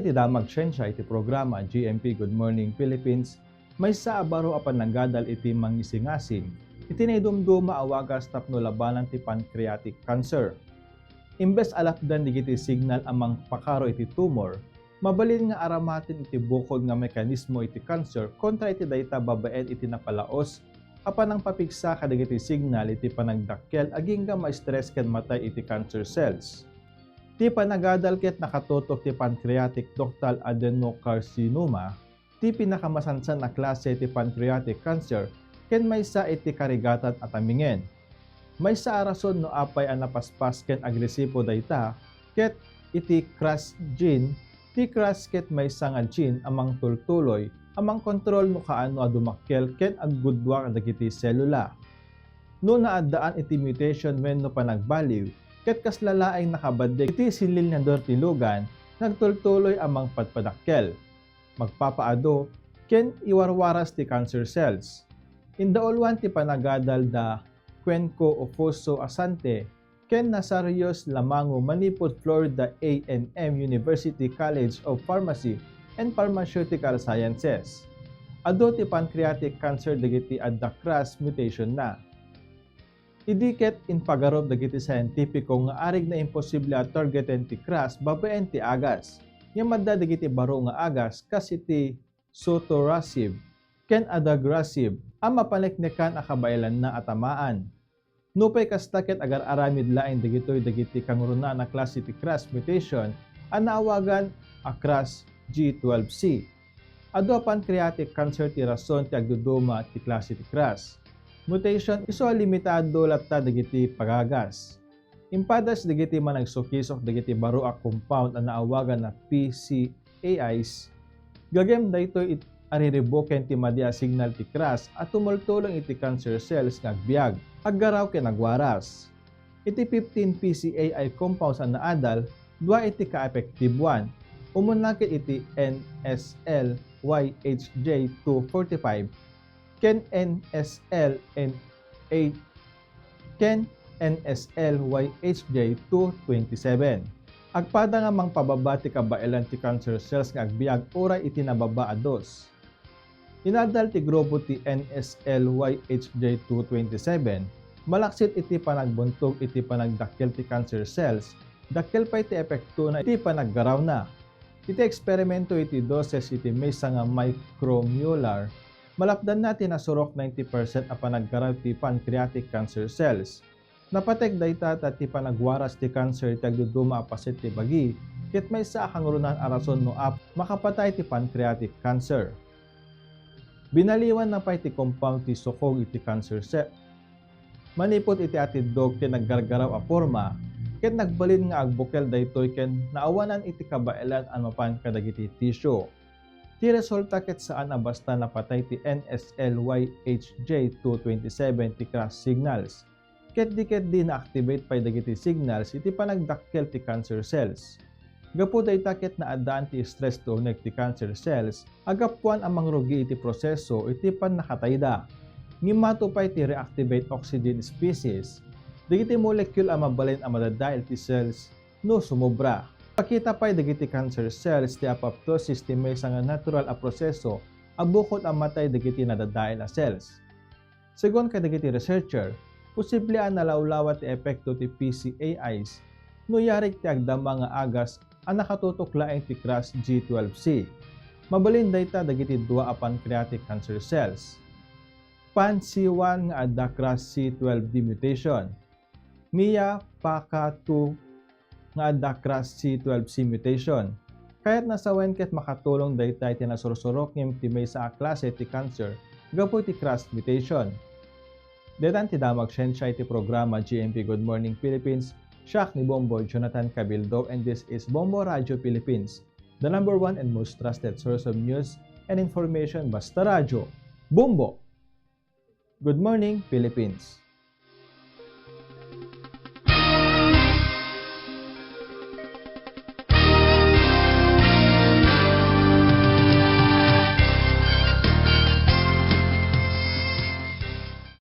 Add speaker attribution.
Speaker 1: iti damag siyensya iti programa GMP Good Morning Philippines, may sa abaro apan nanggadal iti mangisingasing, iti naidumduma awagas tapno labanan ti pancreatic cancer. Imbes alapdan digiti signal amang pakaro iti tumor, mabalin nga aramatin iti bukod nga mekanismo iti cancer kontra iti dayta babaen iti napalaos, apan ang papigsa kadagiti signal iti panagdakkel aging nga ma-stress ken matay iti cancer cells. Ti panagadal ket nakatutok ti pancreatic ductal adenocarcinoma, ti pinakamasansan na klase ti pancreatic cancer, ken maysa iti karigatan at amingen. Maysa arason no apay ang napaspas ken agresibo dayta, ket iti KRAS gene, ti KRAS ket maysa nga gene amang tultuloy, amang kontrol no kaano a dumakkel ken aggudwa dagiti selula. No naaddaan iti mutation wenno panagbaliw, ket kas lalaeng nakabadig iti silil nga dortilugan, nagtultuloy amang padpadakkel. Magpapaado, ken iwarwaras ti cancer cells. Indaolwan ti panagadal da Cuenco Ofoso Asante, ken Nasarios Lamango Manipod Florida A&M University College of Pharmacy and Pharmaceutical Sciences. Ado ti pancreatic cancer dagiti adda KRAS mutation na. Idiket in pagarob dagiti scientifico nga arig na imposible a targeten ti KRAS babaen ti agas. Nga madda dagiti baro nga agas kas iti sotorasib ken adagrasib ang mapaneknekan a kabailan na atamaan. Nupay kasta ket agar aramid laeng dagitoy dagiti kangruna na klase ti KRAS mutation ang naawagan a KRAS G12C. Ado pancreatic cancer ti rason ti agduduma ti klase ti KRAS. Mutation iso limitado latta dagiti pagagas. Impadas dagiti managsukisok dagiti baro a compound ang naawagan na PCAIs. Gagem daytoy aririboken ti madia signal ti KRAS at tumultulong iti cancer cells nga agbiag, aggaraw ken agwaras. Iti 15 PCAI compounds ang naadal, dua iti ka-effective 1. Umunakit iti NSL-YHJ245 ken NSL-YHJ227. Agpada nga mang pababa ti kabailan ti cancer cells nga agbiag oray iti nababa a dos. Inadal ti grupo ti NSL-YHJ227, malaksit iti panagbuntog iti panagdakkel ti cancer cells, dakkel pa iti epekto na iti panaggaraw na. Iti eksperimento iti doses iti maysa nga micromolar, malapdan natin na surok 90% a panaggaraw ti pancreatic cancer cells. Napatek dayta ti panagwaras ti cancer ti agduduma a paset ti bagi, ket maysa kangurunan a rason no makapatay ti pancreatic cancer. Binaliwan na pa iti compound ti sukog iti cancer cell. Manipot iti atidog ken naggargaraw a forma, ket nagbalin nga agbukel daytoy ken naawanan iti kabailan an mapan kadagiti tissue. Ti resulta ket saan a basta napatay ti NSL-YHJ227 ti KRAS signals. Ket di na-activate pay dagiti signals iti panagdakkel ti cancer cells. Gapu dayta ket naadaan ti stress to ti cancer cells, agapuan amang rugi iti proseso iti nakatayda. Ngimato pay ti reactivate oxygen species, dagiti molecule a mabalin a madadael ti cells no sumobra. Pakita pay dagiti cancer cells ti apoptosis ti maysa nga natural a proseso a bukod ang matay dagiti nadadael a cells. Segon kadagiti researcher, posible ang nalawlawat ti epekto ti PCAIs no yarik ti agdama nga agas ang nakatutok laeng ti KRAS G12C. Mabalin dayta dagiti dua a pancreatic cancer cells. PAN-C1 nga adda KRAS C12D mutation. MIA PACA2 nga adda KRAS C12C mutation. Kaya't nasawen ket makatulong dayta iti nasursurok ngem ti maysa a klase ti cancer gapu ti KRAS mutation. Detan ti damag siyensya iti programa GMP Good Morning Philippines, siya ni Bombo Jonathan Cabildo, and this is Bombo Radio Philippines, the #1 and most trusted source of news and information. Basta radyo, Bombo! Good morning, Philippines!